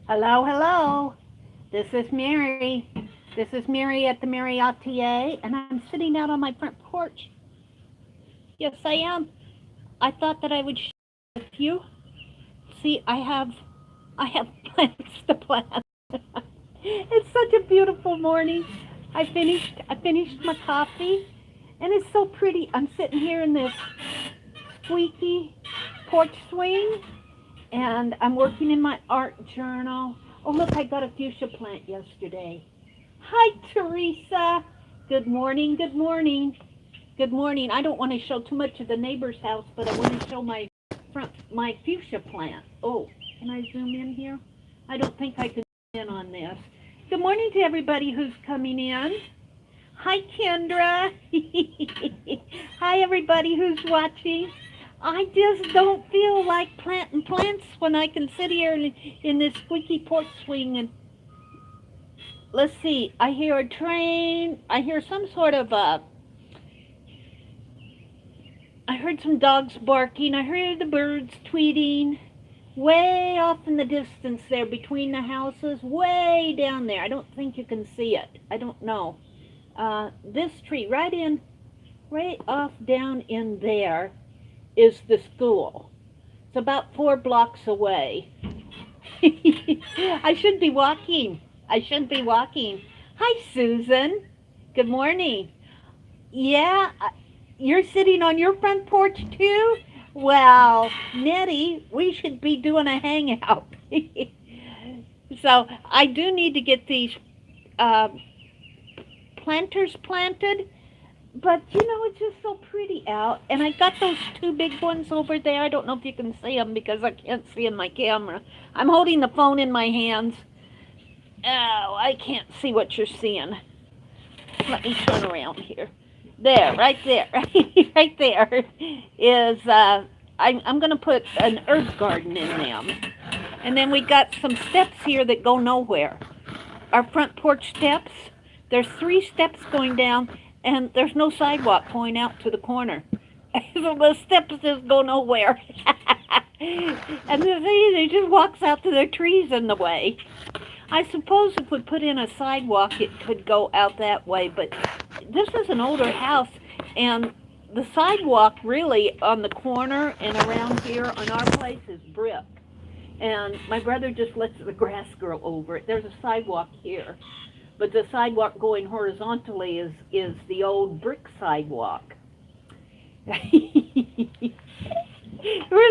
Hello, hello. This is Meri. This is Meri at the.meri.atelier, and I'm sitting out on my front porch. Yes, I am. I thought that I would share with you. See, I have plants to plant. It's such a beautiful morning. I finished my coffee, and it's so pretty. I'm sitting here in this squeaky porch swing, and I'm working in my art journal. Oh, look, I got a fuchsia plant yesterday. Hi, Teresa. Good morning, good morning, good morning. I don't want to show too much of the neighbor's house, but I want to show my fuchsia plant. Oh, can I zoom in here? I don't think I can zoom in on this. Good morning to everybody who's coming in. Hi, Kendra. Hi, everybody who's watching. I just don't feel like planting plants when I can sit here in this squeaky porch swing and let's see. I hear a train. I hear some sort of I heard some dogs barking. I heard the birds tweeting. Way off in the distance there between the houses, way down there. I don't think you can see it. I don't know. This tree right off down in there is the school. It's about 4 blocks away. I should be walking. I should be walking. Hi, Susan. Good morning. Yeah, you're sitting on your front porch too? Well, Nettie, we should be doing a hangout. So I do need to get these uh, planters planted, but it's just so pretty out. And I got those 2 big ones over there. I don't know if you can see them because I can't see in my camera. I'm holding the phone in my hands. Oh, I can't see what you're seeing. Let me turn around here. There, right there, right there is, I'm going to put an herb garden in them. And then we got some steps here that go nowhere. Our front porch steps, there's 3 steps going down, and there's no sidewalk going out to the corner. So the steps just go nowhere. And they just walks out to the trees in the way. I suppose if we put in a sidewalk, it could go out that way, but this is an older house, and the sidewalk really on the corner and around here on our place is brick. And my brother just lets the grass grow over it. There's a sidewalk here, but the sidewalk going horizontally is the old brick sidewalk. Where's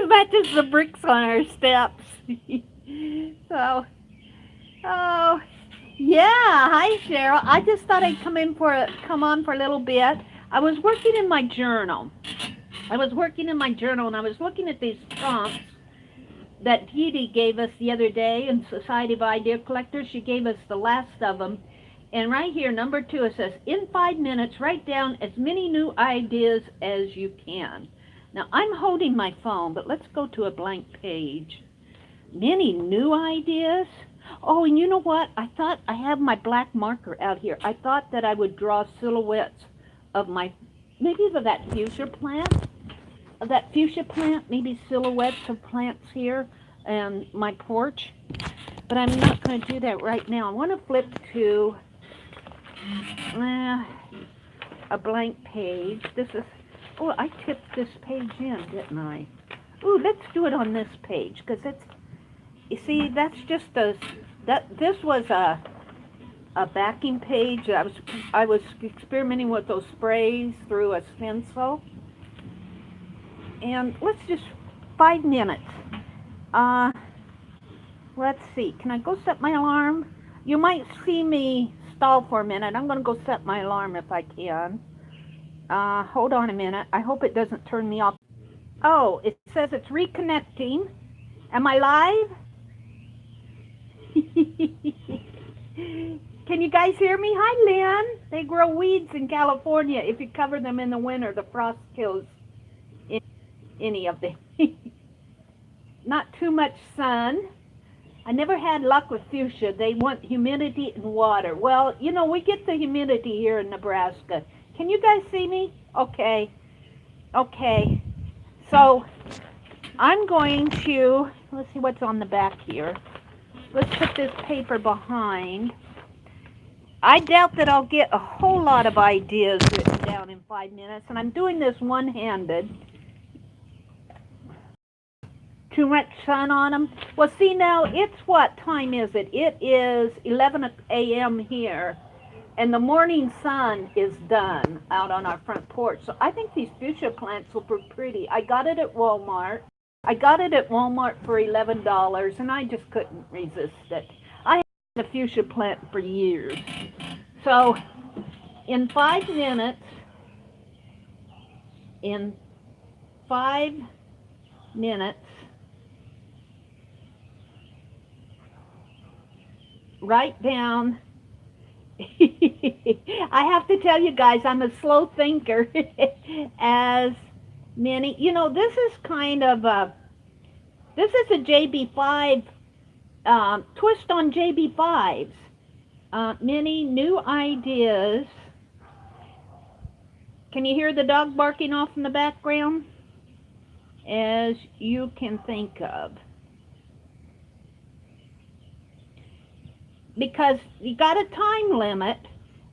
that? Just the bricks on our steps. So. Oh, yeah. Hi, Cheryl. I just thought I'd come on for a little bit. I was working in my journal. And I was looking at these prompts that Dee Dee gave us the other day in Society of Idea Collectors. She gave us the last of them. And right here, number 2, it says, in 5 minutes, write down as many new ideas as you can. Now, I'm holding my phone, but let's go to a blank page. Many new ideas? Oh, and you know what? I thought I have my black marker out here. I thought that I would draw silhouettes of maybe of that fuchsia plant, maybe silhouettes of plants here and my porch. But I'm not going to do that right now. I want to flip to a blank page. Oh, I tipped this page in, didn't I? Ooh, let's do it on this page, because you see, that's just this was a backing page. I was experimenting with those sprays through a stencil. And let's just 5 minutes. Let's see. Can I go set my alarm? You might see me stall for a minute. I'm going to go set my alarm if I can. Hold on a minute. I hope it doesn't turn me off. Oh, it says it's reconnecting. Am I live? Can you guys hear me? Hi, Lynn. They grow weeds in California. If you cover them in the winter, the frost kills any of them. Not too much sun. I never had luck with fuchsia. They want humidity and water. Well, we get the humidity here in Nebraska. Can you guys see me? Okay. Okay. So I'm going to, let's see what's on the back here. let's put this paper behind. I doubt that I'll get a whole lot of ideas written down in 5 minutes, and I'm doing this one-handed. Too much sun on them? Well, see now, it's what time is it? It is 11 a.m. here, and the morning sun is done out on our front porch. So I think these fuchsia plants will be pretty. I got it at Walmart. I got it at Walmart for $11, and I just couldn't resist it. I had a fuchsia plant for years. So in 5 minutes, write down. I have to tell you guys, I'm a slow thinker. As many, you know, this is kind of this is a JB5 twist on JB5s. Many new ideas. Can you hear the dog barking off in the background? As you can think of. Because you got a time limit,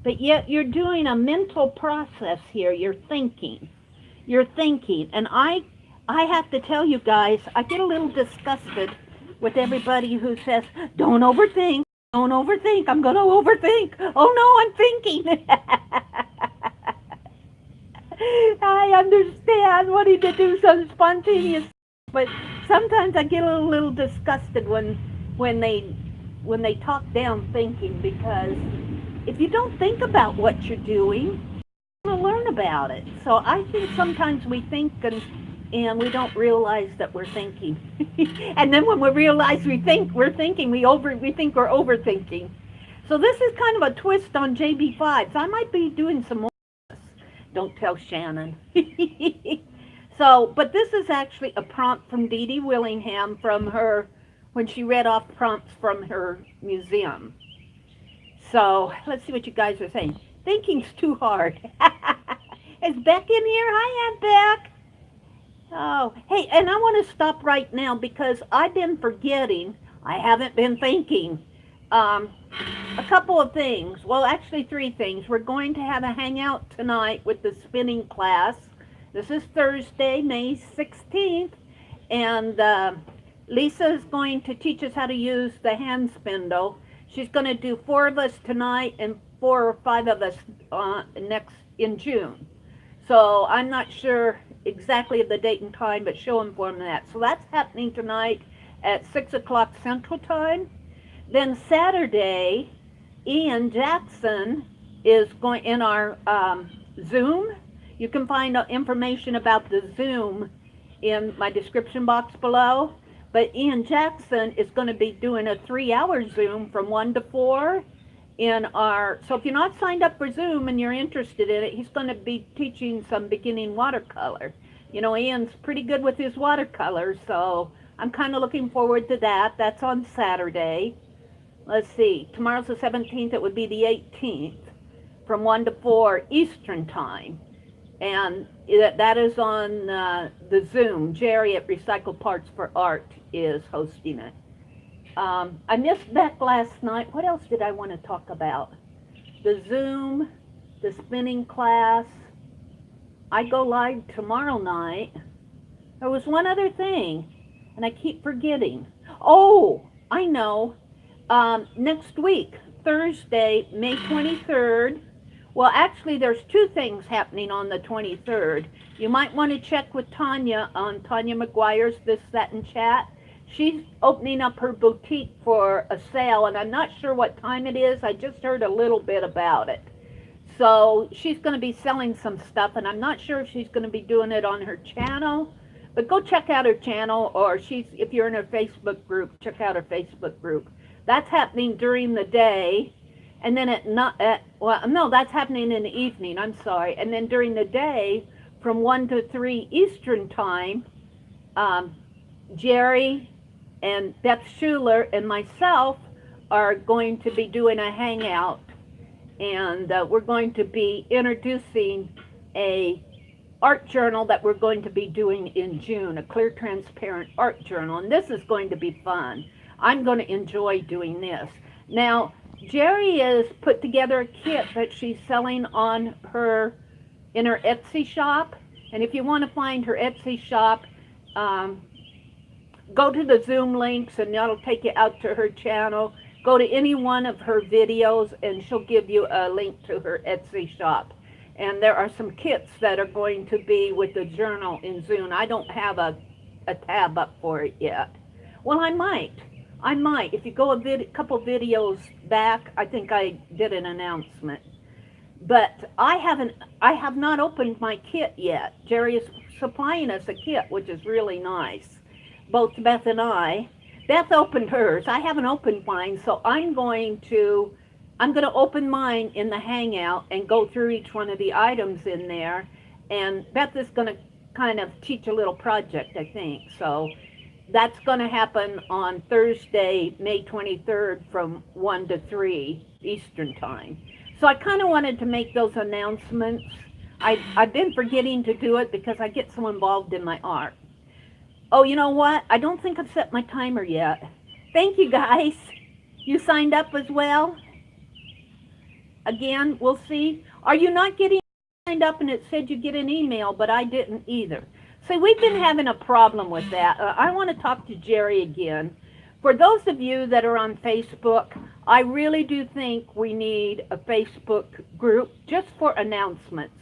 but yet you're doing a mental process here. You're thinking. And I have to tell you guys, I get a little disgusted with everybody who says, don't overthink, I'm going to overthink. Oh no, I'm thinking. I understand wanting to do some spontaneous, but sometimes I get a little disgusted when they talk down thinking, because if you don't think about what you're doing, you're going to learn about it. So I think sometimes we think and we don't realize that we're thinking. And then when we realize we're thinking, we think we're overthinking. So this is kind of a twist on JB5s. I might be doing some more of this. Don't tell Shannon. So, but this is actually a prompt from Dee Dee Willingham from her, when she read off prompts from her museum. So let's see what you guys are saying. Thinking's too hard. Is Beck in here? Hi, Aunt Beck. Oh, hey, and I want to stop right now because I've been forgetting. I haven't been thinking. A couple of things. Well, actually 3 things. We're going to have a hangout tonight with the spinning class. This is Thursday, May 16th. And Lisa is going to teach us how to use the hand spindle. She's going to do 4 of us tonight and 4 or 5 of us next in June. So I'm not sure exactly of the date and time, but she'll inform that. So that's happening tonight at 6 o'clock Central Time. Then Saturday, Ian Jackson is going in our Zoom. You can find out information about the Zoom in my description box below. But Ian Jackson is going to be doing a 3-hour Zoom from 1 to 4 in our, so if you're not signed up for Zoom and you're interested in it, he's going to be teaching some beginning watercolor. You know, Ian's pretty good with his watercolors, so I'm kind of looking forward to that. That's on Saturday. Let's see, tomorrow's the 17th, it would be the 18th from 1 to 4 Eastern Time. And that is on the Zoom. Jeri at Recycled Parts for Art is hosting it. I missed Beck last night. What else did I want to talk about? The Zoom, the spinning class. I go live tomorrow night. There was one other thing, and I keep forgetting. Oh, I know. Next week, Thursday, May 23rd. Well, actually, there's 2 things happening on the 23rd. You might want to check with Tanya on Tanya McGuire's This, That, and Chat. She's opening up her boutique for a sale, and I'm not sure what time it is. I just heard a little bit about it. So she's going to be selling some stuff, and I'm not sure if she's going to be doing it on her channel. But go check out her channel, or if you're in her Facebook group, check out her Facebook group. That's happening during the day. And then that's happening in the evening, I'm sorry. And then during the day, from 1 to 3 Eastern Time, Jeri and Beth Schuler and myself are going to be doing a hangout. And we're going to be introducing a art journal that we're going to be doing in June, a clear, transparent art journal. And this is going to be fun. I'm going to enjoy doing this. Now, Jeri has put together a kit that she's selling on in her Etsy shop. And if you want to find her Etsy shop, go to the Zoom links and that'll take you out to her channel. Go to any one of her videos and she'll give you a link to her Etsy shop. And there are some kits that are going to be with the journal in Zoom. I don't have a tab up for it yet. Well, I might. If you go a couple videos back, I think I did an announcement. But I have not opened my kit yet. Jeri is supplying us a kit, which is really nice. Both Beth and I. Beth opened hers. I haven't opened mine, so I'm going to open mine in the Hangout and go through each one of the items in there. And Beth is going to kind of teach a little project, I think. So that's going to happen on Thursday, May 23rd from 1 to 3 Eastern Time. So I kind of wanted to make those announcements. I've been forgetting to do it because I get so involved in my art. Oh, you know what? I don't think I've set my timer yet. Thank you, guys. You signed up as well? Again, we'll see. Are you not getting signed up and it said you get an email, but I didn't either? See, we've been having a problem with that. I want to talk to Jeri again. For those of you that are on Facebook, I really do think we need a Facebook group just for announcements.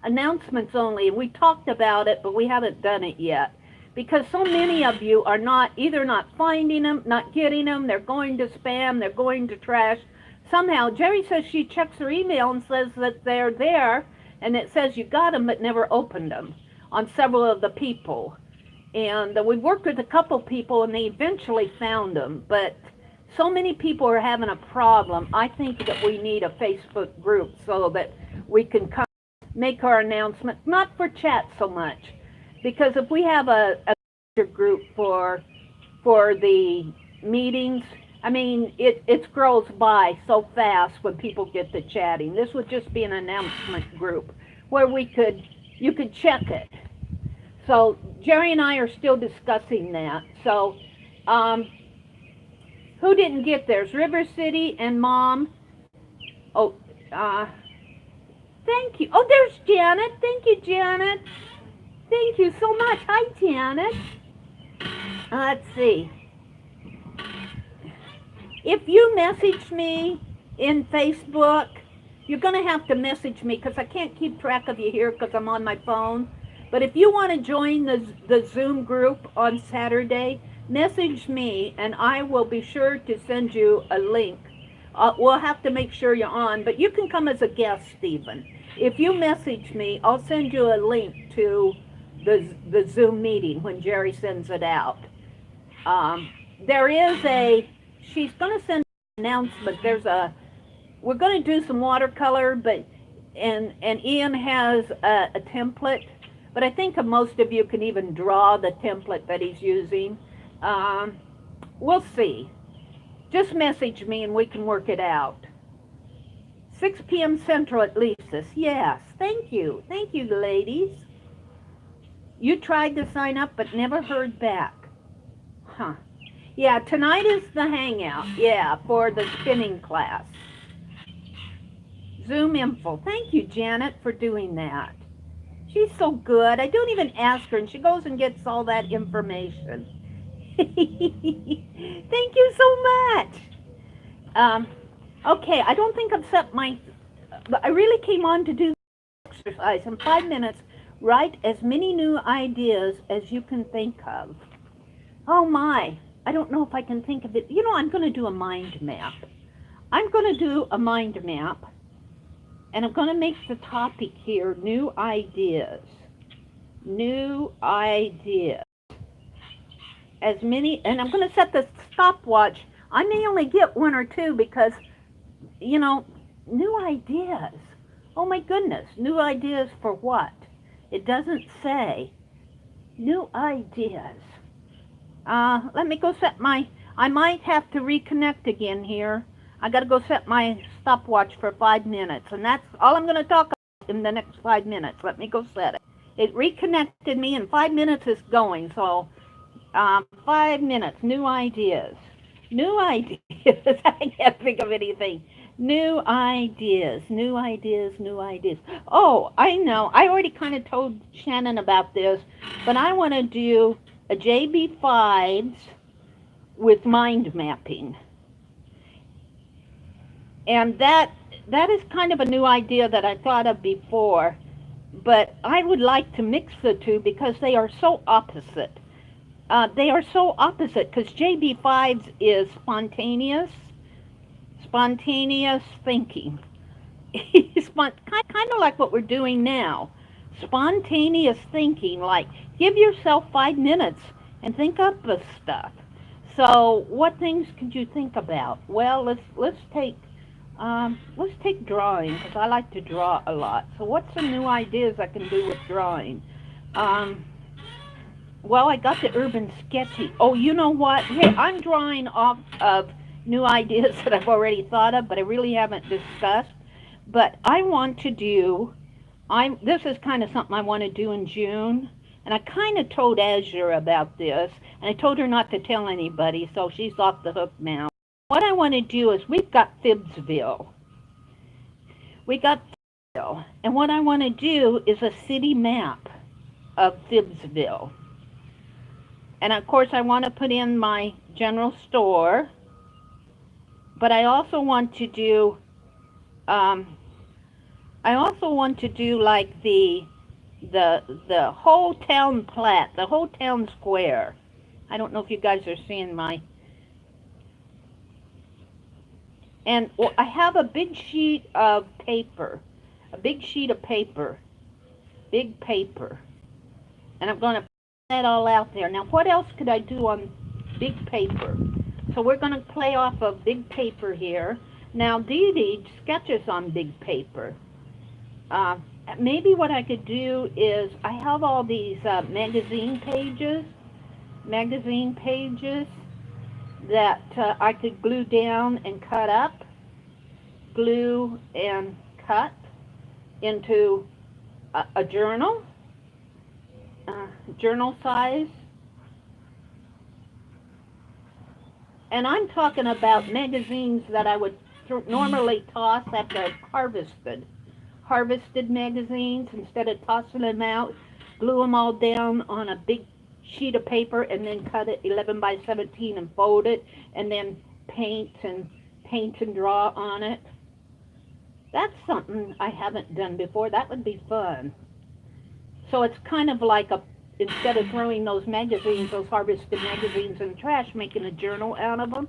Announcements only. We talked about it, but we haven't done it yet. Because so many of you are either not finding them, not getting them, they're going to spam, they're going to trash. Somehow, Jeri says she checks her email and says that they're there, and it says you got them but never opened them on several of the people. And we worked with a couple people and they eventually found them, but so many people are having a problem. I think that we need a Facebook group so that we can make our announcements, not for chat so much, because if we have a group for the meetings, I mean, it scrolls by so fast when people get to chatting. This would just be an announcement group where you could check it. So Jeri and I are still discussing that. So who didn't get theirs? River City and Mom. Oh, thank you. Oh, there's Janet. Thank you, Janet. Thank you so much. Hi, Janet. Let's see. If you message me in Facebook, you're going to have to message me because I can't keep track of you here because I'm on my phone. But if you want to join the Zoom group on Saturday, message me and I will be sure to send you a link. We'll have to make sure you're on, but you can come as a guest, Stephen. If you message me, I'll send you a link to the Zoom meeting when Jeri sends it out. She's going to send an announcement. We're going to do some watercolor, and Ian has a template, but I think most of you can even draw the template that he's using. We'll see. Just message me and we can work it out. 6 p.m. Central at Lisa's. Yes, thank you. Thank you, ladies. You tried to sign up but never heard back. Huh. Yeah, tonight is the hangout. Yeah, for the spinning class. Zoom info. Thank you, Janet, for doing that. She's so good. I don't even ask her, and she goes and gets all that information. Thank you so much. Okay, I don't think I've set I really came on to do the exercise in 5 minutes. Write as many new ideas as you can think of. Oh my, I don't know if I can think of it. You know, I'm going to do a mind map. I'm going to do a mind map, and I'm going to make the topic here, new ideas. New ideas. As many, and I'm going to set the stopwatch. I may only get 1 or 2 because, you know, new ideas. Oh my goodness, new ideas for what? It doesn't say. New ideas. Let me go set I might have to reconnect again here. I got to go set my stopwatch for 5 minutes, and that's all I'm going to talk about in the next 5 minutes. Let me go set it. It reconnected me, and 5 minutes is going, so 5 minutes, new ideas. New ideas. I can't think of anything. New ideas, new ideas, new ideas. Oh, I know. I already kind of told Shannon about this, but I want to do a JB5s with mind mapping. And that is kind of a new idea that I thought of before, but I would like to mix the two because they are so opposite. They are so opposite because JB5s is spontaneous thinking. Kind of like what we're doing now. Spontaneous thinking, like give yourself 5 minutes and think up the stuff. So, what things could you think about? Well, let's take drawing because I like to draw a lot. So, what's some new ideas I can do with drawing? Um, well, I got the urban sketchy. Oh, you know what? Hey, I'm drawing off of new ideas that I've already thought of, but I really haven't discussed. But I want to do. This is kind of something I want to do in June, and I kind of told Azure about this, and I told her not to tell anybody, so she's off the hook now. What I want to do is we've got Phibbsville. We got Phibbsville, and what I want to do is a city map of Phibbsville. And of course, I want to put in my general store, but I also want to do like the whole town plat, the whole town square. I don't know if you guys are seeing my. And I have a big sheet of paper, big paper, and I'm going to put that all out there. Now, what else could I do on big paper? So we're going to play off of big paper here. Now, Dee Dee sketches on big paper. Maybe what I could do is I have all these magazine pages that I could glue down and cut up, glue and cut into a journal, journal size. And I'm talking about magazines that I would normally toss after I've harvested magazines. Instead of tossing them out, glue them all down on a big sheet of paper and then cut it 11 by 17 and fold it and then paint and draw on it. That's something I haven't done before. That would be fun. So it's kind of like instead of throwing those harvested magazines in the trash, making a journal out of them.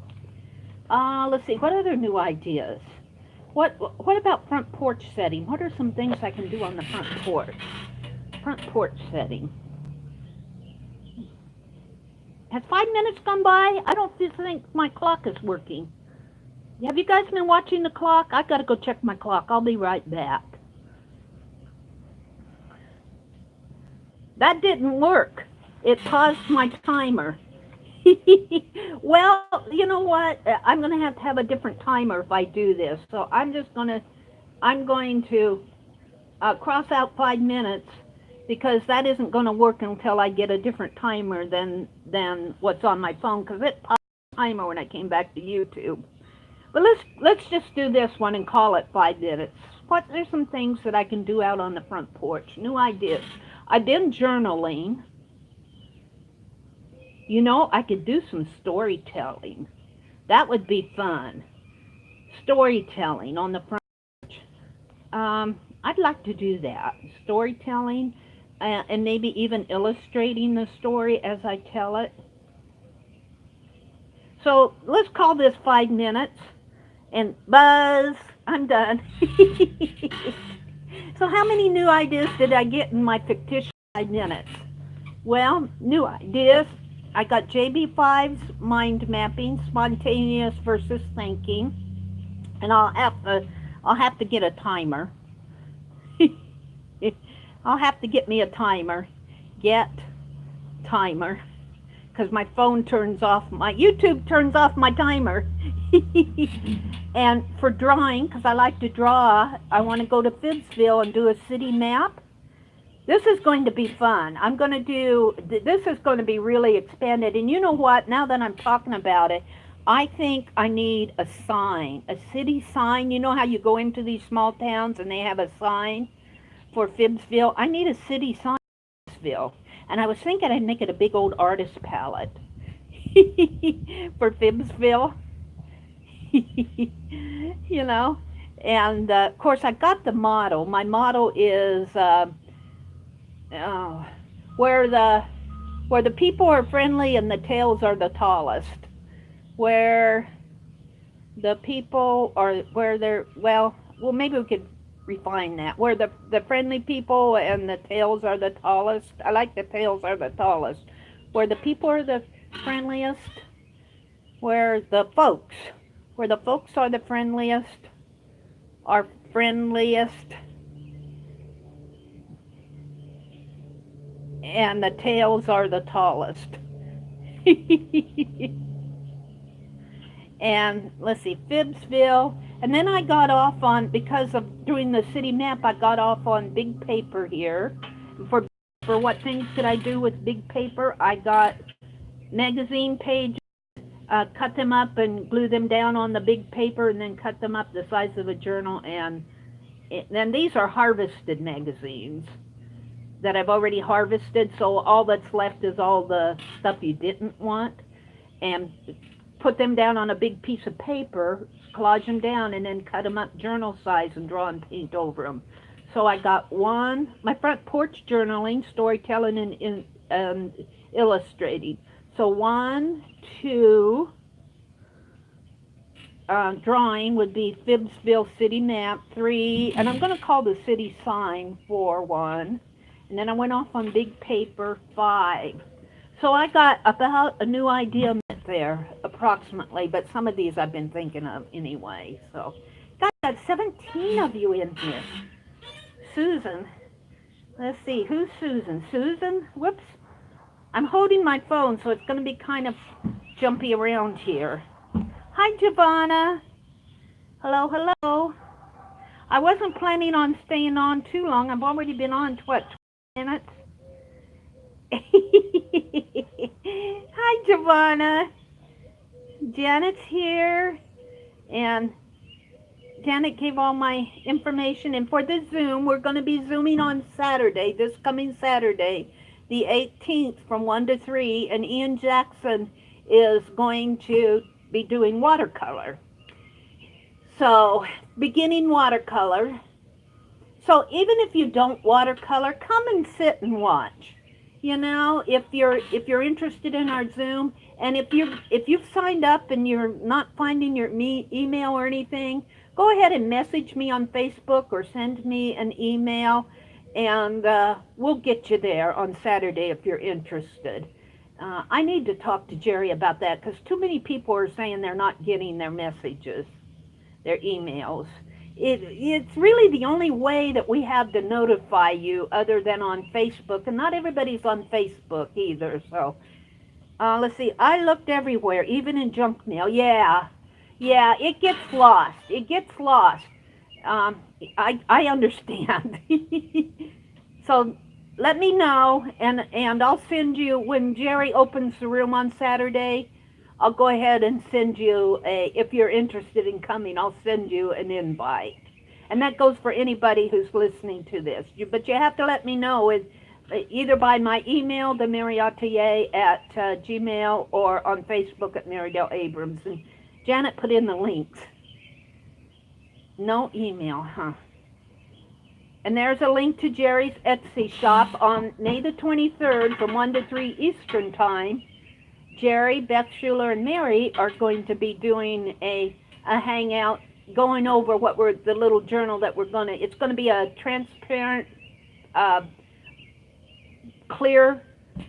Let's see, what other new ideas? What about front porch setting? What are some things I can do on the front porch? Front porch setting. Has 5 minutes gone by? I don't think my clock is working. Have you guys been watching the clock? I've got to go check my clock. I'll be right back. That didn't work. It paused my timer. Well, you know what? I'm going to have a different timer if I do this. So I'm going to cross out 5 minutes because that isn't going to work until I get a different timer than what's on my phone because it paused the timer when I came back to YouTube. But let's just do this one and call it 5 minutes. There's some things that I can do out on the front porch. New ideas. I've been journaling. You know, I could do some storytelling. That would be fun. Storytelling on the front porch. I'd like to do that. Storytelling and maybe even illustrating the story as I tell it. So let's call this 5 minutes. And buzz, I'm done. So how many new ideas did I get in my fictitious 5 minutes? Well, new ideas. I got JB5's mind mapping, spontaneous versus thinking, and I'll have to get a timer. I'll have to get me a timer. Get timer, because my phone turns off. My YouTube turns off my timer. And for drawing, because I like to draw, I want to go to Phibbsville and do a city map. This is going to be fun. This is going to be really expanded. And you know what? Now that I'm talking about it, I think I need a sign, a city sign. You know how you go into these small towns and they have a sign for Phibbsville? I need a city sign for Phibbsville. And I was thinking I'd make it a big old artist palette for Phibbsville. You know? And of course, I got the motto. My motto is uh, where the where the people are friendly and the tails are the tallest. Where the people are where they're well maybe we could refine that. Where the friendly people and the tails are the tallest. I like the tails are the tallest. Where the people are the friendliest. Where the folks where the folks are friendliest and the tails are the tallest. And let's see, Phibbsville. And then I got off on, because of doing the city map, I got off on big paper here. For what things could I do with big paper? I got magazine pages, cut them up and glue them down on the big paper, and then cut them up the size of a journal. And then these are harvested magazines that I've already harvested, so all that's left is all the stuff you didn't want. And put them down on a big piece of paper, collage them down, and then cut them up journal size and draw and paint over them. So I got one, my front porch journaling, storytelling, and illustrating. So 1, 2, drawing would be Phibbsville city map. 3, and I'm going to call the city sign 4, 1. And then I went off on big paper 5. So I got about a new idea there, approximately, but some of these I've been thinking of anyway. So, God, got 17 of you in here. Susan, let's see, who's Susan? Susan, whoops. I'm holding my phone, so it's going to be kind of jumpy around here. Hi, Giovanna. Hello, hello. I wasn't planning on staying on too long. I've already been on, what, 20 minutes? Hi, Giovanna. Janet's here, and Janet gave all my information. And for the Zoom, we're going to be Zooming on Saturday, this coming Saturday, the 18th from 1 to 3, and Ian Jackson is going to be doing watercolor. So, beginning watercolor. So even if you don't watercolor, come and sit and watch. You know, if you're interested in our Zoom, and if you've signed up and you're not finding your email or anything, go ahead and message me on Facebook or send me an email, and we'll get you there on Saturday if you're interested. I need to talk to Jeri about that, because too many people are saying they're not getting their messages, their emails. It's really the only way that we have to notify you other than on Facebook, and not everybody's on Facebook either. So let's see, I looked everywhere, even in junk mail. Yeah, it gets lost. It gets lost. I understand. So let me know, and I'll send you, when Jeri opens the room on Saturday, I'll go ahead and send you if you're interested in coming, I'll send you an invite. And that goes for anybody who's listening to this. But you have to let me know either by my email, TheMeriAtelier at Gmail, or on Facebook at Meridel Abrams. And Janet put in the links. No email, huh? And there's a link to Jeri's Etsy shop on May the 23rd from 1 to 3 Eastern Time. Jeri, Beth Schuler, and Meri are going to be doing a hangout, going over the little journal that it's going to be a transparent, clear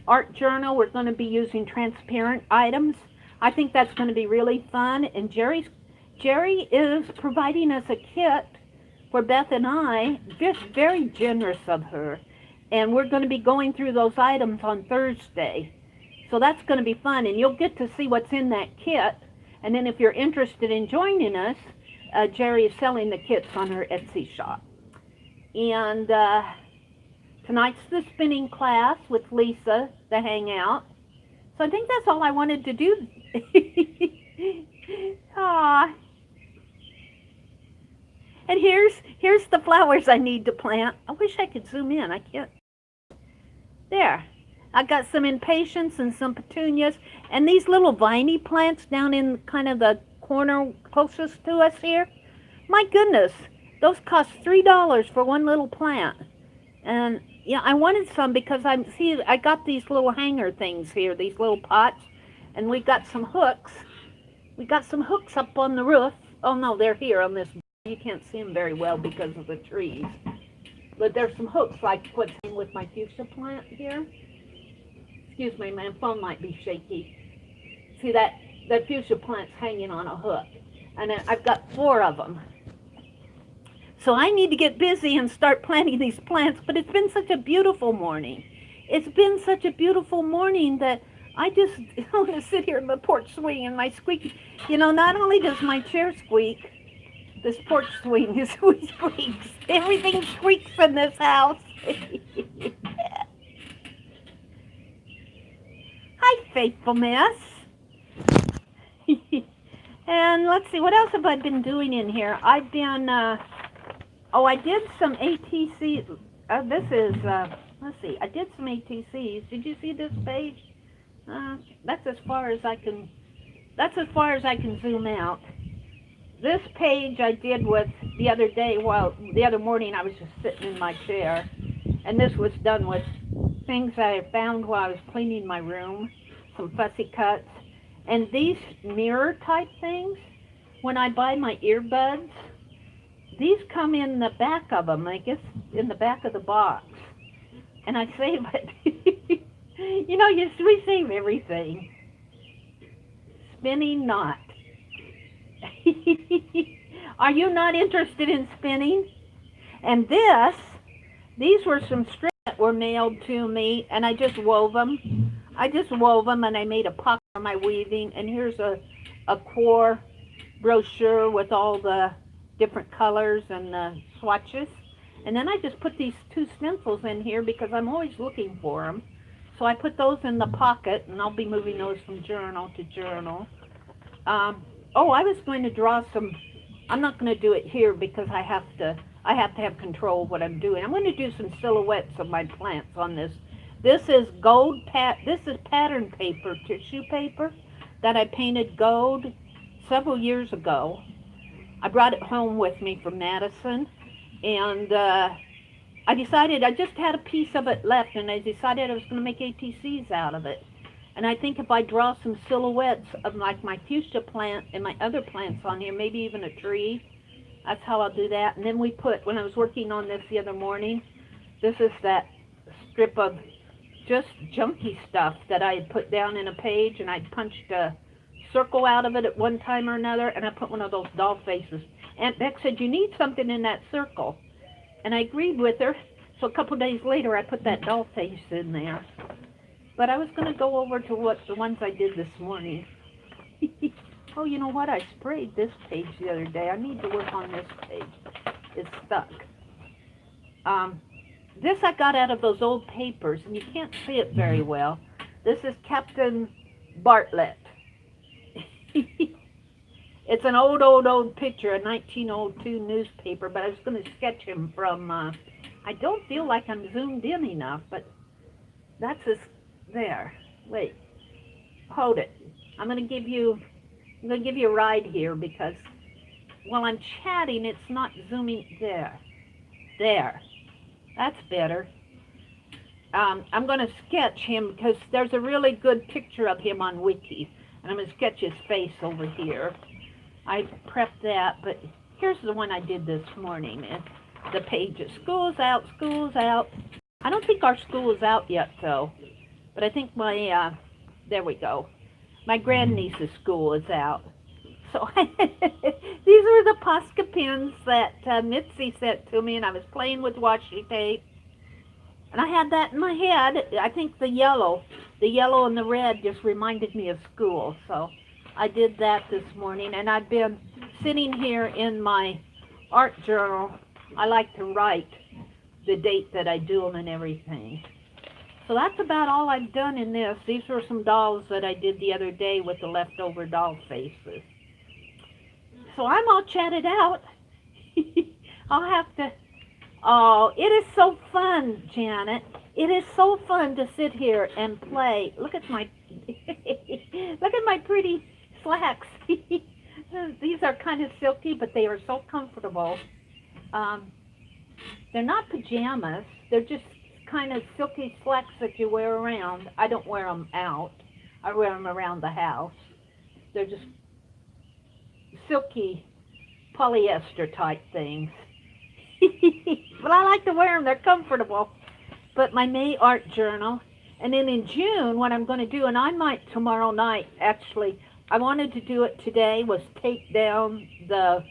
art journal. We're going to be using transparent items. I think that's going to be really fun. And Jeri is providing us a kit for Beth and I, just very generous of her. And we're going to be going through those items on Thursday. So that's going to be fun, and you'll get to see what's in that kit. And then if you're interested in joining us, Jeri is selling the kits on her Etsy shop. And tonight's the spinning class with Lisa, the hangout. So I think that's all I wanted to do. Aw. And here's the flowers I need to plant. I wish I could zoom in. I can't. There. I got some impatiens and some petunias. And these little viney plants down in kind of the corner closest to us here. My goodness. Those cost $3 for one little plant. And yeah, I wanted some because I got these little hanger things here, these little pots. And we got some hooks. We got some hooks up on the roof. Oh no, they're here on this. You can't see them very well because of the trees. But there's some hooks I put in with my fuchsia plant here. Excuse me, my phone might be shaky. See that fuchsia plant's hanging on a hook. And I've got 4 of them. So I need to get busy and start planting these plants, but it's been such a beautiful morning. It's been such a beautiful morning that I just want to sit here in the porch swing and my squeak. You know, not only does my chair squeak, this porch swing is squeaks. Everything squeaks in this house. Hi, faithfulness. And let's see, what else have I been doing in here? I've been, I did some ATC. Let's see, I did some ATCs. Did you see this page? That's as far as I can zoom out. This page I did with the other day, the other morning I was just sitting in my chair. And this was done with things I found while I was cleaning my room, some fussy cuts. And these mirror type things, when I buy my earbuds, these come in the back of them, I guess in the back of the box. And I save it. You know, we save everything. Spinning not. Are you not interested in spinning? And these were some strips that were mailed to me, and I just wove them. And I made a pocket for my weaving. And here's a core brochure with all the different colors and the swatches. And then I just put these 2 stencils in here because I'm always looking for them. So I put those in the pocket, and I'll be moving those from journal to journal. I was going to draw some. I'm not going to do it here because I have to have control of what I'm doing. I'm going to do some silhouettes of my plants on this. This is this is pattern paper, tissue paper that I painted gold several years ago. I brought it home with me from Madison, and I decided, I just had a piece of it left, and I decided I was going to make ATCs out of it. And I think if I draw some silhouettes of like my fuchsia plant and my other plants on here, maybe even a tree, that's how I'll do that. And then when I was working on this the other morning, this is that strip of just junky stuff that I had put down in a page, and I punched a circle out of it at one time or another, and I put one of those doll faces. Aunt Beck said, you need something in that circle. And I agreed with her. So a couple days later, I put that doll face in there. But I was going to go over to the ones I did this morning. Oh, you know what? I sprayed this page the other day. I need to work on this page. It's stuck. This I got out of those old papers, and you can't see it very well. This is Captain Bartlett. It's an old picture, a 1902 newspaper, but I was going to sketch him from, I don't feel like I'm zoomed in enough, but that's there. Wait, hold it. I'm going to give you a ride here because while I'm chatting, it's not zooming. There. That's better. I'm going to sketch him because there's a really good picture of him on Wiki, and I'm going to sketch his face over here. I prepped that, but here's the one I did this morning. The pages. School's out, school's out. I don't think our school is out yet, though. But I think there we go. My grandniece's school is out. So these were the Posca pins that Mitzi sent to me, and I was playing with washi tape. And I had that in my head. I think the yellow and the red just reminded me of school. So I did that this morning, and I've been sitting here in my art journal. I like to write the date that I do them and everything. So that's about all I've done in this. These were some dolls that I did the other day with the leftover doll faces. So I'm all chatted out. I'll have to... Oh, it is so fun, Janet. It is so fun to sit here and play. Look at my... Look at my pretty slacks. These are kind of silky, but they are so comfortable. They're not pajamas. They're just kind of silky slacks that you wear around. I don't wear them out. I wear them around the house. They're just silky polyester type things. But I like to wear them. They're comfortable. But my May art journal. And then in June, what I'm going to do, and I might tomorrow night, actually, I wanted to do it today, was take down the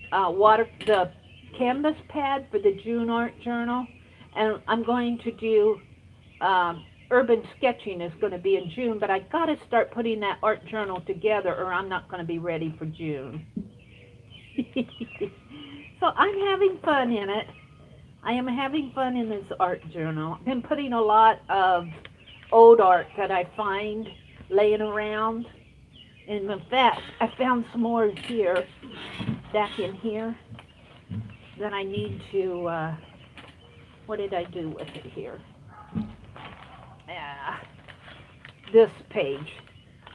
the canvas pad for the June art journal. And I'm going to do urban sketching is going to be in June, but I got to start putting that art journal together or I'm not going to be ready for June. So I'm having fun in it. I am having fun in this art journal. I've been putting a lot of old art that I find laying around. And in fact, I found some more here, back in here, that I need to, what did I do with it here? This page.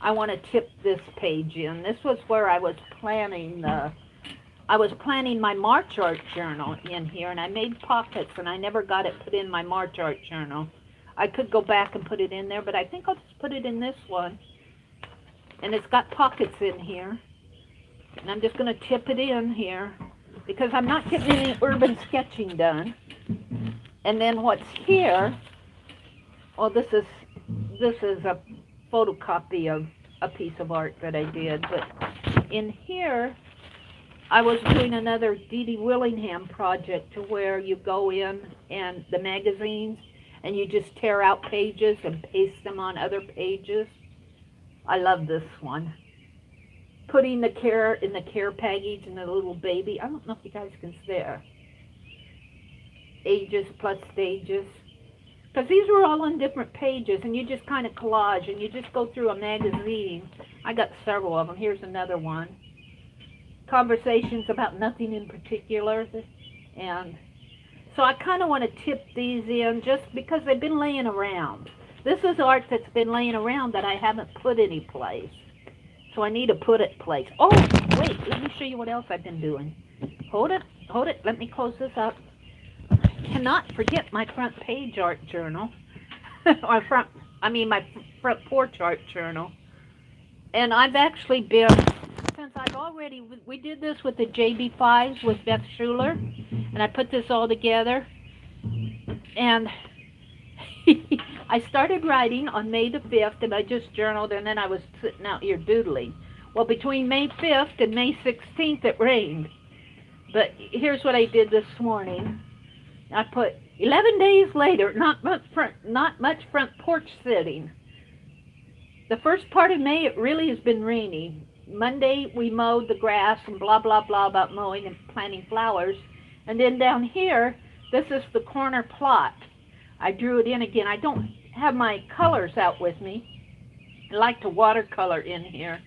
I want to tip this page in. This was where I was planning my March art journal in here, and I made pockets, and I never got it put in my March art journal. I could go back and put it in there, but I think I'll just put it in this one. And it's got pockets in here. And I'm just going to tip it in here, because I'm not getting any urban sketching done. And then what's here, well, this is a photocopy of a piece of art that I did, but in here, I was doing another Dee Dee Willingham project to where you go in and the magazines and you just tear out pages and paste them on other pages. I love this one. Putting the care in the care package and the little baby. I don't know if you guys can see it. Ages plus stages. Because these were all on different pages and you just kind of collage and you just go through a magazine. I got several of them. Here's another one. Conversations about nothing in particular. And so I kind of want to tip these in just because they've been laying around. This is art that's been laying around that I haven't put any place. So I need to put it place. Oh, wait, let me show you what else I've been doing. Hold it, let me close this up. I cannot forget my front page art journal. my front porch art journal. And I've actually been, since we did this with the JB5s with Beth Schuler, and I put this all together. And I started writing on May the 5th, and I just journaled, and then I was sitting out here doodling. Well, between May 5th and May 16th, it rained. But here's what I did this morning. I put 11 days later, not much front porch sitting. The first part of May, it really has been rainy. Monday, we mowed the grass and blah, blah, blah about mowing and planting flowers. And then down here, this is the corner plot. I drew it in again. I don't have my colors out with me. I like to watercolor in here.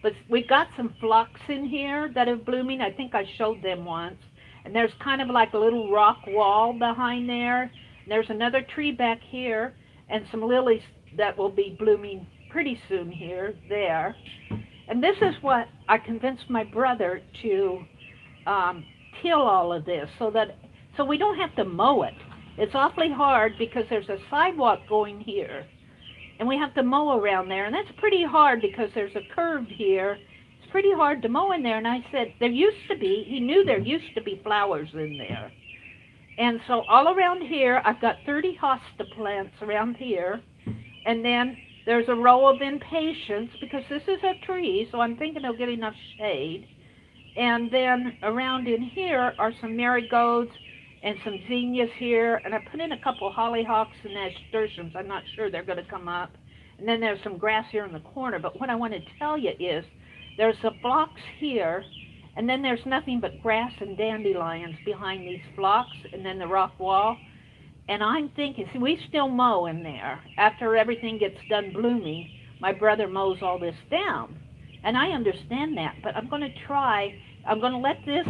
But we've got some phlox in here that are blooming. I think I showed them once. And there's kind of like a little rock wall behind there. And there's another tree back here and some lilies that will be blooming pretty soon here, there. And this is what I convinced my brother to till all of this so we don't have to mow it. It's awfully hard because there's a sidewalk going here. And we have to mow around there. And that's pretty hard because there's a curve here. It's pretty hard to mow in there. And I said, he knew there used to be flowers in there. And so all around here, I've got 30 hosta plants around here. And then there's a row of impatiens because this is a tree, so I'm thinking it'll get enough shade. And then around in here are some marigolds and some zinnias here. And I put in a couple hollyhocks and nasturtiums. I'm not sure they're going to come up. And then there's some grass here in the corner. But what I want to tell you is there's a phlox here, and then there's nothing but grass and dandelions behind these phlox, and then the rock wall. And I'm thinking, see, we still mow in there. After everything gets done blooming, my brother mows all this down. And I understand that, but I'm going to try, I'm going to let this,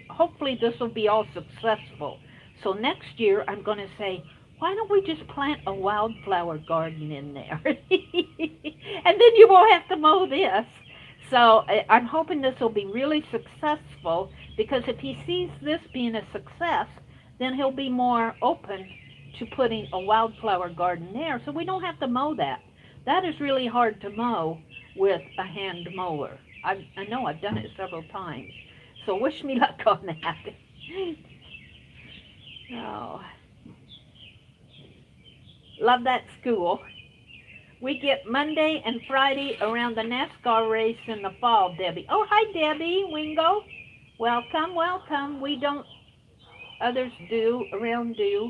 hopefully this will be all successful. So next year I'm going to say, why don't we just plant a wildflower garden in there? And then you won't have to mow this. So I'm hoping this will be really successful, because if he sees this being a success, then he'll be more open to putting a wildflower garden there. So we don't have to mow that. That is really hard to mow with a hand mower. I know I've done it several times. So wish me luck on that. Oh, love that school. We get Monday and Friday around the NASCAR race in the fall, Debbie. Oh, hi, Debbie Wingo. Welcome, welcome. We don't, others do, around do.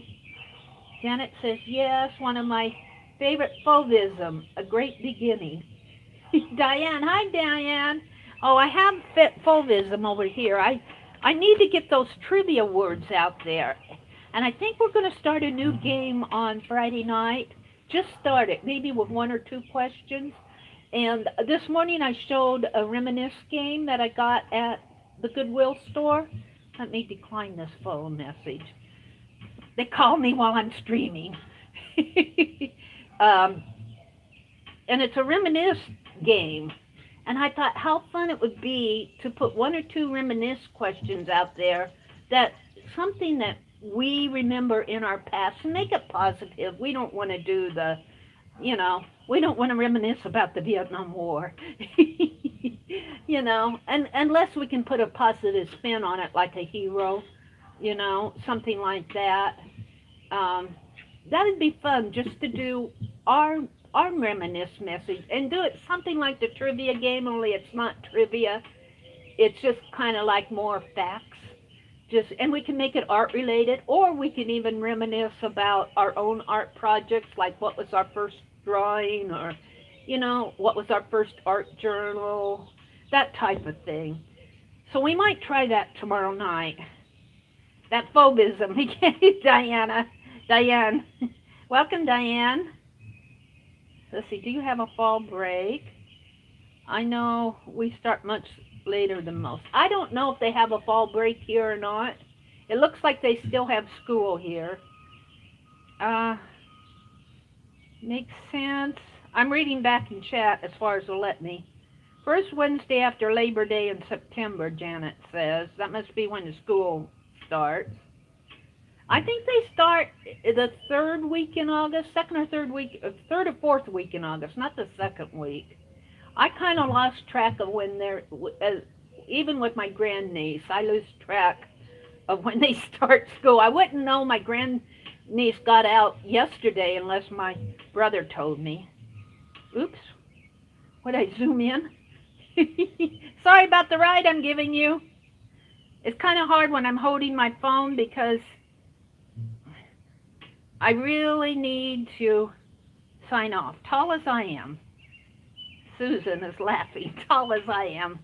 Janet says, yes, one of my favorite fauvism, a great beginning. Diane, hi, Diane. Oh, I have fauvism over here. I need to get those trivia words out there. And I think we're going to start a new game on Friday night. Just start it, maybe with one or two questions. And this morning I showed a reminisce game that I got at the Goodwill store. Let me decline this phone message. They call me while I'm streaming. And it's a reminisce game. And I thought how fun it would be to put one or two reminisce questions out there, that something that we remember in our past, and make it positive. We don't want to do the, we don't want to reminisce about the Vietnam War, and unless we can put a positive spin on it, like a hero, something like that. That'd be fun, just to do our reminisce message, and do it something like the trivia game, only it's not trivia. It's just kind of like more facts. And we can make it art related, or we can even reminisce about our own art projects, like what was our first drawing, or what was our first art journal, that type of thing. So we might try that tomorrow night. That phobism. Diane. Welcome, Diane. Let's see, do you have a fall break? I know we start much later than most. I don't know if they have a fall break here or not. It looks like they still have school here. Makes sense. I'm reading back in chat as far as it'll let me. First Wednesday after Labor Day in September, Janet says. That must be when the school starts. I think they start the third week in August, third or fourth week in August, not the second week. I kind of lost track of when they're, even with my grandniece, I lose track of when they start school. I wouldn't know my grandniece got out yesterday unless my brother told me. Oops, would I zoom in? Sorry about the ride I'm giving you. It's kind of hard when I'm holding my phone, because I really need to sign off, tall as I am. Susan is laughing, tall as I am.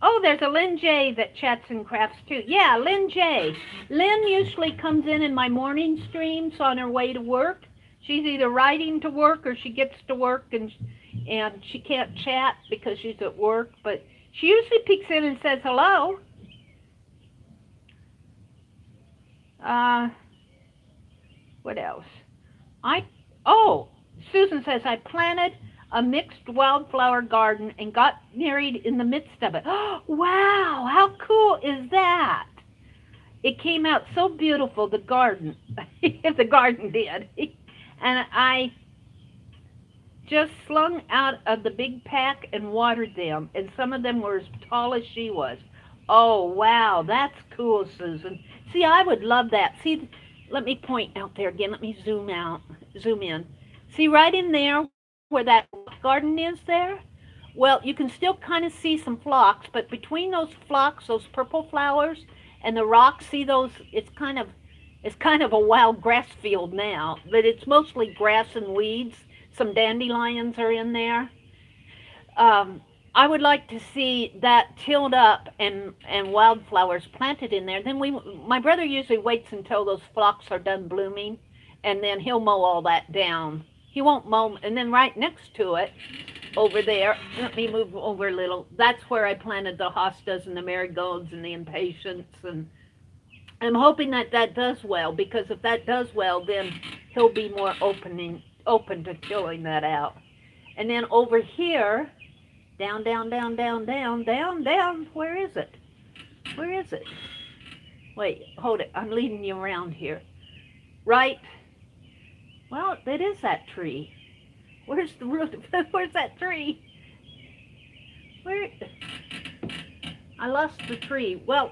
Oh, there's a Lynn J that chats and crafts too. Yeah, Lynn J. Lynn usually comes in my morning streams on her way to work. She's either riding to work or she gets to work and she can't chat because she's at work. But she usually peeks in and says hello. What else? Susan says, I planted a mixed wildflower garden and got married in the midst of it. Oh, wow, how cool is that? It came out so beautiful, the garden. The garden did. And I just slung out of the big pack and watered them, and some of them were as tall as she was. Oh, wow, that's cool, Susan. See, I would love that. See, let me point out there again. Let me zoom in. See, right in there where that garden is there? Well, you can still kind of see some phlox, but between those phlox, those purple flowers, and the rocks, see those, it's kind of a wild grass field now, but it's mostly grass and weeds. Some dandelions are in there. I would like to see that tilled up and wildflowers planted in there. Then my brother usually waits until those phlox are done blooming, and then he'll mow all that down. He won't mow, and then right next to it, over there, let me move over a little. That's where I planted the hostas and the marigolds and the impatiens, and I'm hoping that that does well, because if that does well, then he'll be more open to tilling that out. And then over here, down, down, down, down, down, down, down. Where is it? Where is it? Wait, hold it. I'm leading you around here. Right. Well, it is that tree. Where's the root? Where's that tree? Where? I lost the tree. Well,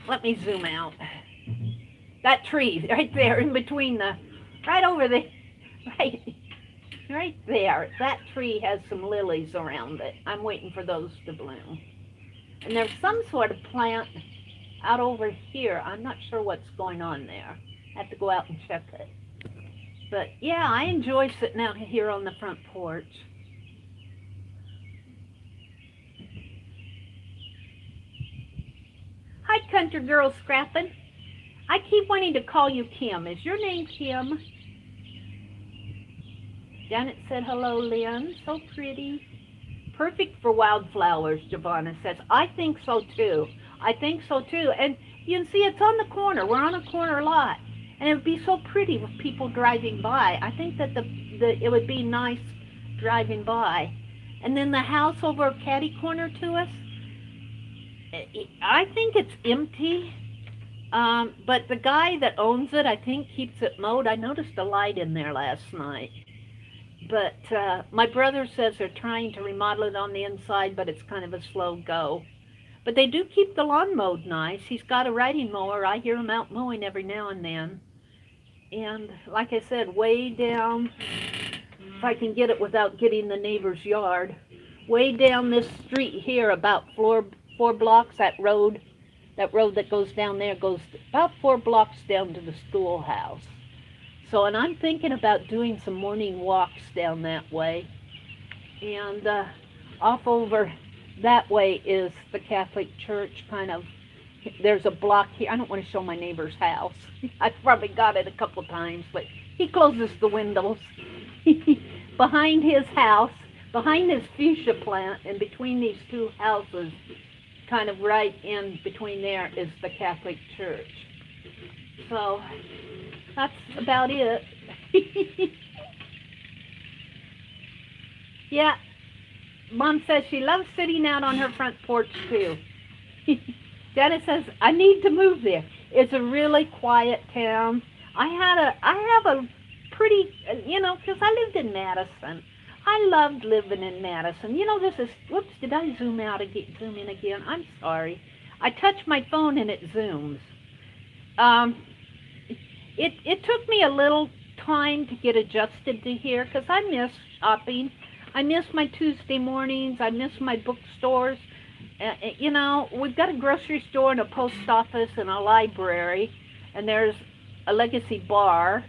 let me zoom out. That tree right there in between the, right over there, right there. That tree has some lilies around it. I'm waiting for those to bloom. And there's some sort of plant out over here. I'm not sure what's going on there. I have to go out and check it. But yeah, I enjoy sitting out here on the front porch. Hi, country girl scrapping. I keep wanting to call you Kim. Is your name Kim? Janet said hello, Lynn. So pretty. Perfect for wildflowers, Giovanna says. I think so too. I think so too. And you can see it's on the corner. We're on a corner lot. And it would be so pretty with people driving by. I think that it would be nice driving by. And then the house over catty corner to us, I think it's empty. But the guy that owns it, I think, keeps it mowed. I noticed a light in there last night. But my brother says they're trying to remodel it on the inside, but it's kind of a slow go. But they do keep the lawn mowed nice. He's got a riding mower. I hear him out mowing every now and then. And like I said, way down, if I can get it without getting the neighbor's yard, way down this street here, about four blocks, that road that goes down there goes about 4 blocks down to the schoolhouse. So, and I'm thinking about doing some morning walks down that way. And off over that way is the Catholic Church, kind of. There's a block here. I don't want to show my neighbor's house. I've probably got it a couple times, but he closes the windows. Behind his house, behind his fuchsia plant, and between these two houses, kind of right in between there, is the Catholic Church. So that's about it. Yeah, Mom says she loves sitting out on her front porch too. Janet says, I need to move there. It's a really quiet town. I have a pretty, because I lived in Madison. I loved living in Madison. Whoops, did I zoom in again? I'm sorry. I touch my phone and it zooms. It took me a little time to get adjusted to here, because I miss shopping. I miss my Tuesday mornings. I miss my bookstores. We've got a grocery store and a post office and a library, and there's a Legacy bar,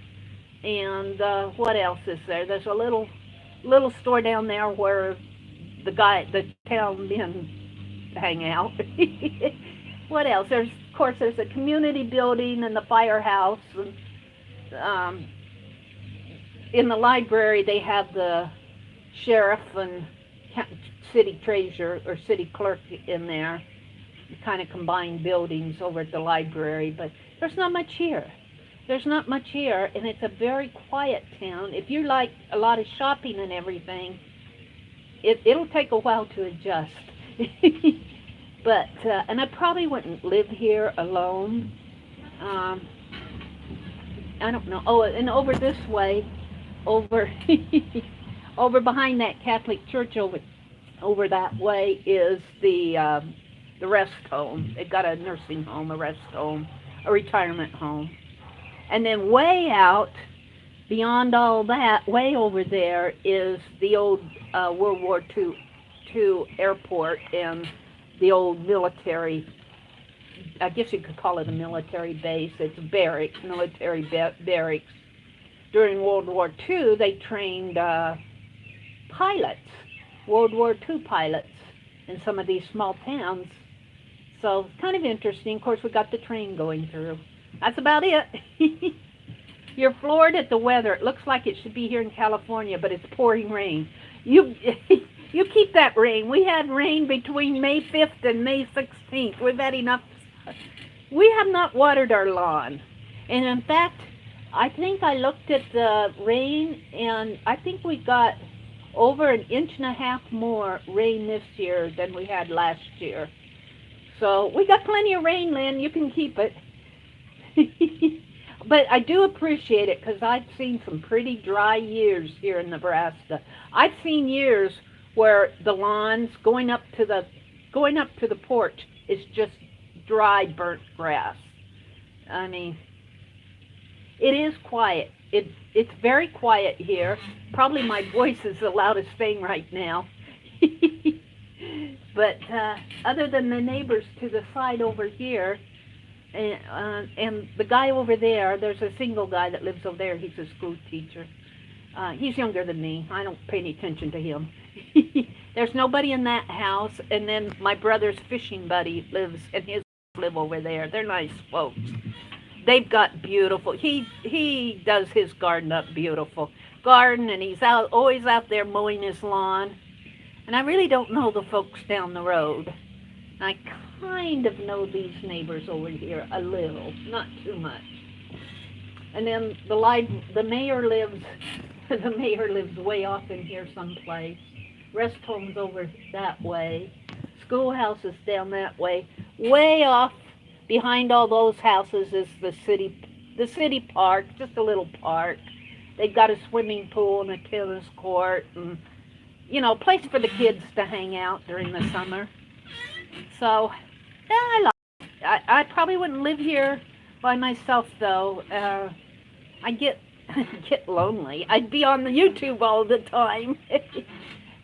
and what else is there? There's a little store down there where the town men hang out. What else? There's a community building and the firehouse, and in the library they have the sheriff and city treasurer or city clerk in there, kind of combined buildings over at the library. But there's not much here. There's not much here, and it's a very quiet town. If you like a lot of shopping and everything, it'll take a while to adjust. But and I probably wouldn't live here alone. I don't know. Oh, and over this way, over over behind that Catholic church, over that way is the rest home. They've got a nursing home, a rest home, a retirement home. And then way out, beyond all that, way over there is the old World War II airport and the old military, I guess you could call it a military base. It's barracks, military barracks. During World War II, they trained pilots. World War II pilots in some of these small towns. So it's kind of interesting. Of course, we got the train going through. That's about it. You're floored at the weather. It looks like it should be here in California, but it's pouring rain. You you keep that rain. We had rain between May 5th and May 16th. We've had enough. We have not watered our lawn. And in fact, I think I looked at the rain, and I think we got over 1.5 inches more rain this year than we had last year. So we got plenty of rain, Lynn. You can keep it. But I do appreciate it because I've seen some pretty dry years here in Nebraska. I've seen years where the lawns going up to the porch is just dry, burnt grass. I mean, it is quiet. It's very quiet here. Probably my voice is the loudest thing right now. But other than the neighbors to the side over here, and the guy over there, there's a single guy that lives over there. He's a school teacher. He's younger than me. I don't pay any attention to him. There's nobody in that house, and then my brother's fishing buddy lives, and his live over there. They're nice folks. They've got beautiful. He does his garden up beautiful garden, and he's always out there mowing his lawn. And I really don't know the folks down the road. I kind of know these neighbors over here a little, not too much. And then the mayor lives the mayor lives way off in here someplace. Rest home's over that way. Schoolhouse is down that way. Way off behind all those houses is the city park, just a little park. They've got a swimming pool and a tennis court, and a place for the kids to hang out during the summer. So, yeah, I like it. I probably wouldn't live here by myself, though. I get get lonely. I'd be on the YouTube all the time.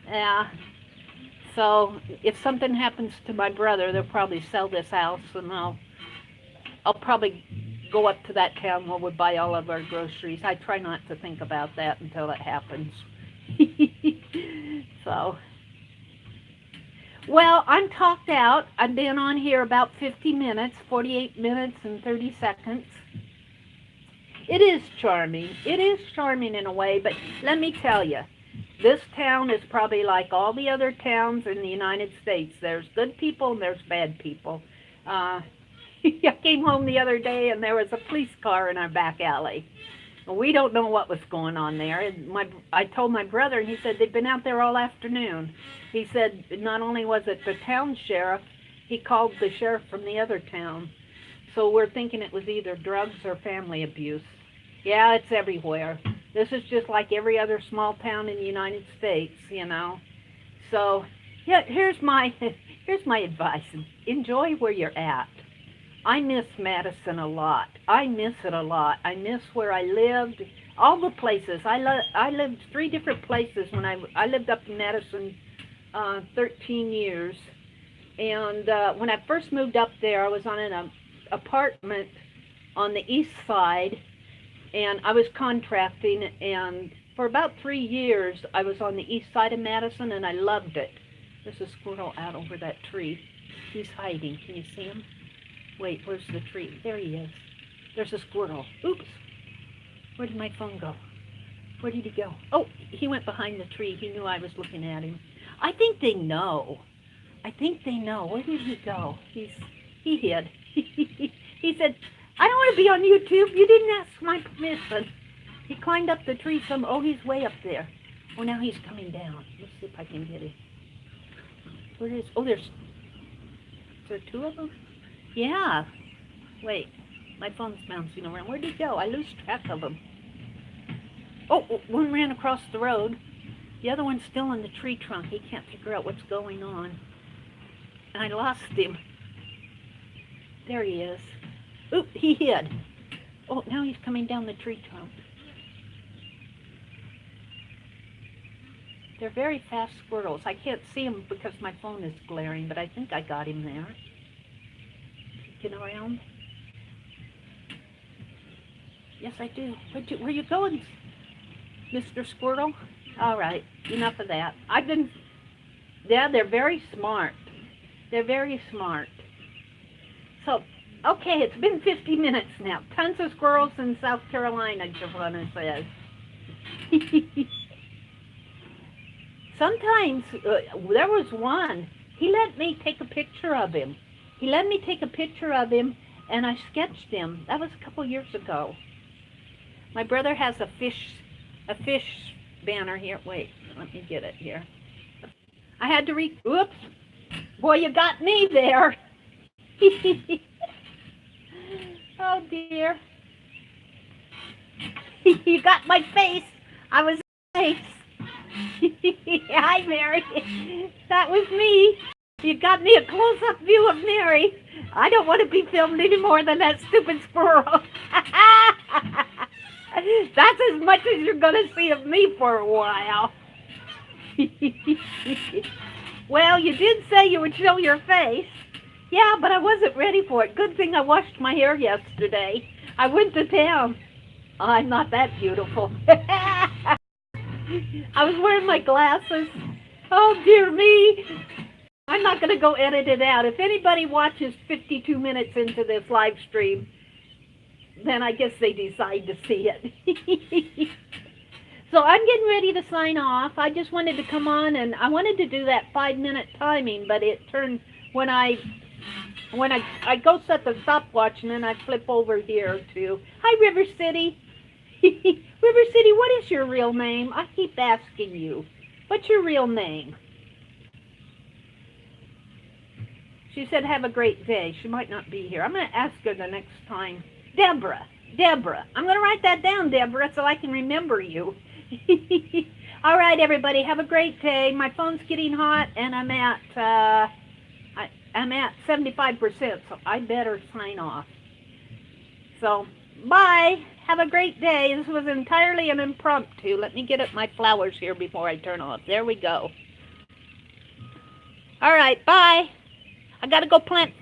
Yeah. So if something happens to my brother, they'll probably sell this house, and I'll probably go up to that town where we buy all of our groceries. I try not to think about that until it happens. So, well, I'm talked out. I've been on here about 50 minutes, 48 minutes and 30 seconds. It is charming. It is charming in a way, but let me tell you, this town is probably like all the other towns in the United States. There's good people and there's bad people. I came home the other day and there was a police car in our back alley. We don't know what was going on there. I told my brother, and he said they'd been out there all afternoon. He said not only was it the town sheriff, he called the sheriff from the other town. So we're thinking it was either drugs or family abuse. Yeah, it's everywhere. This is just like every other small town in the United States, So, yeah, here's my advice. Enjoy where you're at. I miss Madison a lot. I miss it a lot. I miss where I lived, all the places. I lived 3 different places when I lived up in Madison 13 years. And when I first moved up there, I was on an apartment on the east side, and I was contracting, and for about 3 years, I was on the east side of Madison, and I loved it. There's a squirrel out over that tree. He's hiding. Can you see him? Wait, where's the tree? There he is. There's a squirrel. Oops. Where did my phone go? Where did he go? Oh, he went behind the tree. He knew I was looking at him. I think they know. Where did he go? He hid. He said, I don't want to be on YouTube. You didn't ask my permission. He climbed up the tree oh, he's way up there. Oh, now he's coming down. Let's see if I can get him. Where is, is there 2 of them? Yeah. Wait, my phone's bouncing around. Where'd he go? I lose track of him. Oh, one ran across the road. The other one's still in the tree trunk. He can't figure out what's going on. And I lost him. There he is. Oop, he hid. Oh, now he's coming down the tree trunk. They're very fast squirrels. I can't see them because my phone is glaring, but I think I got him there. Get around. Yes, I do. Where you going, Mr. Squirrel? All right, enough of that. Yeah, they're very smart. They're very smart. So, okay, it's been 50 minutes now. Tons of squirrels in South Carolina, Giovanna says. Sometimes, there was one, he let me take a picture of him. He let me take a picture of him, and I sketched him. That was a couple years ago. My brother has a fish banner here. Wait, let me get it here. I had to oops. Boy, you got me there. Oh dear. You got my face. I was face. Hi, Meri. That was me. You got me a close-up view of Meri. I don't want to be filmed any more than that stupid squirrel. That's as much as you're going to see of me for a while. Well, you did say you would show your face. Yeah, but I wasn't ready for it. Good thing I washed my hair yesterday. I went to town. I'm not that beautiful. I was wearing my glasses. Oh, dear me. I'm not going to go edit it out. If anybody watches 52 minutes into this live stream, then I guess they decide to see it. So I'm getting ready to sign off. I just wanted to come on, and I wanted to do that 5-minute timing, but it turned when I go set the stopwatch, and then I flip over here to hi River City. River City, what is your real name? I keep asking you. What's your real name? She said, have a great day. She might not be here. I'm going to ask her the next time. Deborah. I'm going to write that down, Deborah, so I can remember you. All right, everybody. Have a great day. My phone's getting hot, and I'm at 75%, so I better sign off. So, bye. Have a great day. This was entirely an impromptu. Let me get at my flowers here before I turn off. There we go. All right, bye. I got to go plant